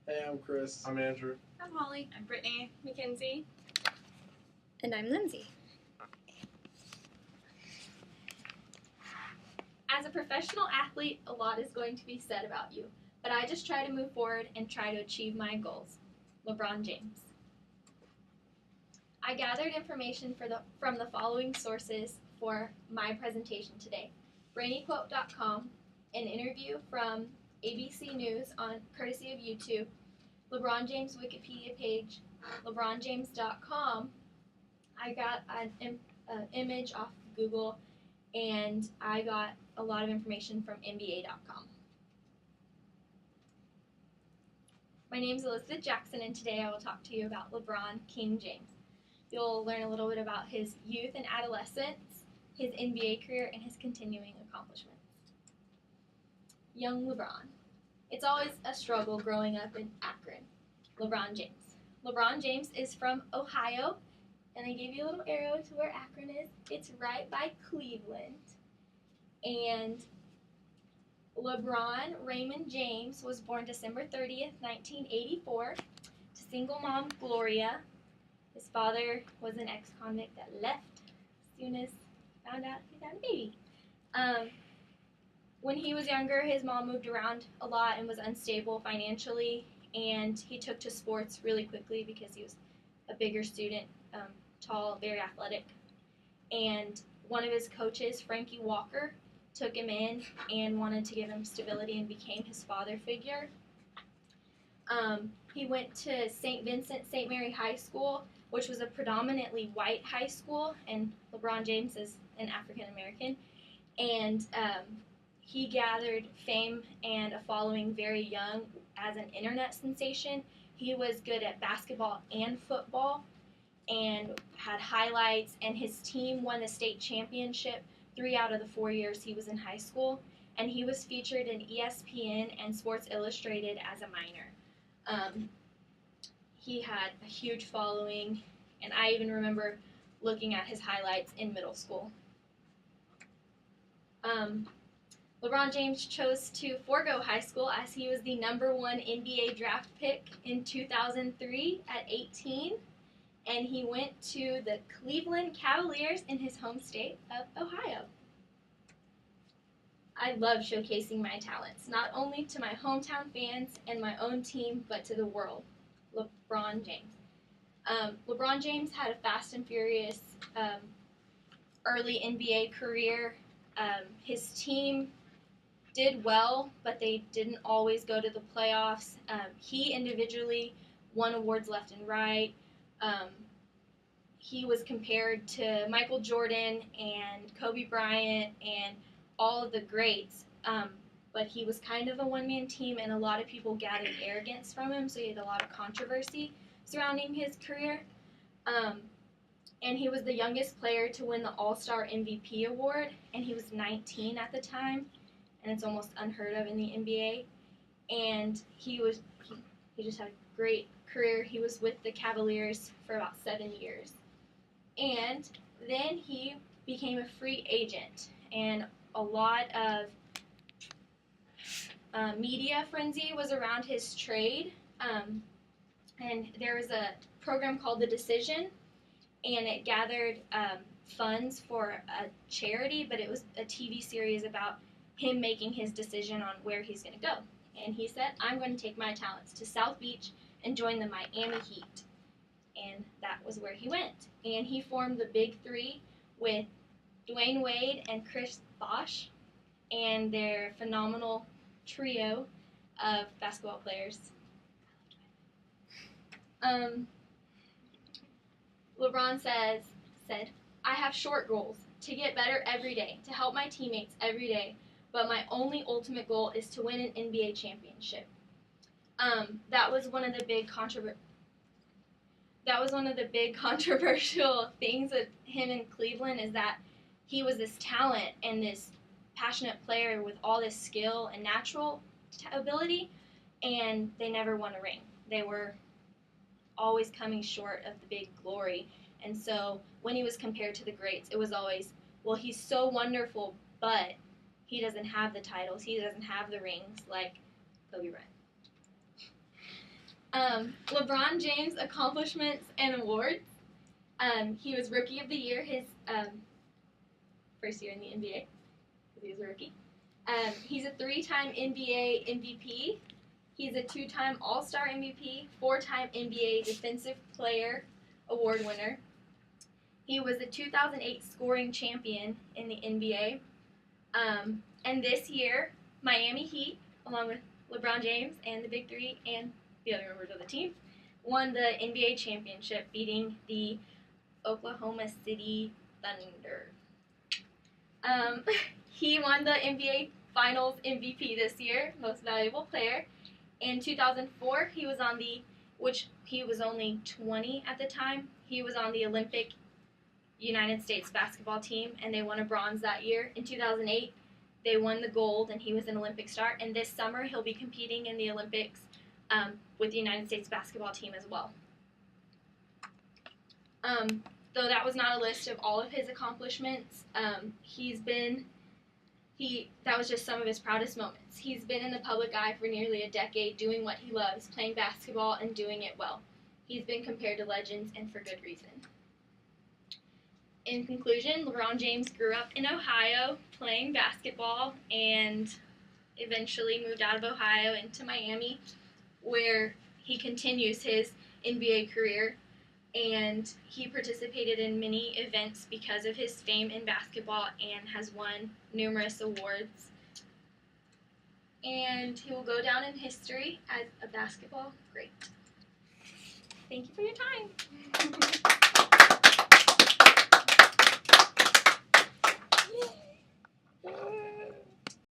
Hey, I'm Chris. I'm Andrew. I'm Holly. I'm Brittany. Mackenzie. And I'm Lindsay. As a professional athlete, a lot is going to be said about you, but I just try to move forward and try to achieve my goals. LeBron James. I gathered information from the following sources for my presentation today. BrainyQuote.com, an interview from ABC News on courtesy of YouTube, LeBron James Wikipedia page, LeBronJames.com. I got an image off of Google, and I got a lot of information from NBA.com. My name is Elisabeth Jackson, and today I will talk to you about LeBron King James. You'll learn a little bit about his youth and adolescence, his NBA career, and his continuing accomplishments. Young LeBron. It's always a struggle growing up in Akron. LeBron James. LeBron James is from Ohio, and I gave you a little arrow to where Akron is. It's right by Cleveland. And LeBron Raymond James was born December 30th, 1984, to single mom Gloria. His father was an ex-convict that left as soon as he found out he had a baby. When he was younger, his mom moved around a lot and was unstable financially, and he took to sports really quickly because he was a bigger student, tall, very athletic. And one of his coaches, Frankie Walker, took him in and wanted to give him stability and became his father figure. He went to St. Vincent St. Mary High School, which was a predominantly white high school, and LeBron James is an African American. And he gathered fame and a following very young as an internet sensation. He was good at basketball and football and had highlights, and his team won the state championship 3 out of the 4 years he was in high school, and he was featured in ESPN and Sports Illustrated as a minor. He had a huge following, and I even remember looking at his highlights in middle school. LeBron James chose to forego high school as he was the #1 NBA draft pick in 2003 at 18, and he went to the Cleveland Cavaliers in his home state of Ohio. I love showcasing my talents, not only to my hometown fans and my own team, but to the world. LeBron James. LeBron James had a fast and furious early NBA career. His team did well, but they didn't always go to the playoffs. He individually won awards left and right. He was compared to Michael Jordan and Kobe Bryant and all of the greats, but he was kind of a one-man team, and a lot of people gathered arrogance from him, so he had a lot of controversy surrounding his career. And he was the youngest player to win the All-Star MVP award, and he was 19 at the time, and it's almost unheard of in the NBA. And he just had a great career. He was with the Cavaliers for about 7 years. And then he became a free agent, and a lot of media frenzy was around his trade. And there was a program called The Decision, and it gathered funds for a charity, but it was a TV series about him making his decision on where he's going to go. And he said, I'm going to take my talents to South Beach and join the Miami Heat. And that was where he went. And he formed the Big Three with Dwayne Wade and Chris Bosh, and their phenomenal trio of basketball players. LeBron said, I have short goals, to get better every day, to help my teammates every day, but my only ultimate goal is to win an NBA championship. That was one of the big controversial things with him in Cleveland, is that he was this talent and this passionate player with all this skill and natural ability, and they never won a ring. They were always coming short of the big glory. And so when he was compared to the greats, it was always, well, he's so wonderful, but he doesn't have the titles, he doesn't have the rings like Kobe Bryant. LeBron James accomplishments and awards. He was Rookie of the Year his first year in the NBA because he was a rookie. He's a 3-time NBA MVP. He's a 2-time All-Star MVP, 4-time NBA Defensive Player Award winner. He was a 2008 scoring champion in the NBA. And this year, Miami Heat, along with LeBron James and the Big Three and the other members of the team, won the NBA championship, beating the Oklahoma City Thunder. He won the NBA Finals MVP this year, Most Valuable Player. In 2004, he was on which he was only 20 at the time, he was on the Olympic United States basketball team, and they won a bronze that year. In 2008, they won the gold, and he was an Olympic star. And this summer, he'll be competing in the Olympics with the United States basketball team as well. Though that was not a list of all of his accomplishments, that was just some of his proudest moments. He's been in the public eye for nearly a decade, doing what he loves, playing basketball, and doing it well. He's been compared to legends, and for good reason. In conclusion, LeBron James grew up in Ohio playing basketball and eventually moved out of Ohio into Miami, where he continues his NBA career. And he participated in many events because of his fame in basketball and has won numerous awards. And he will go down in history as a basketball great. Thank you for your time.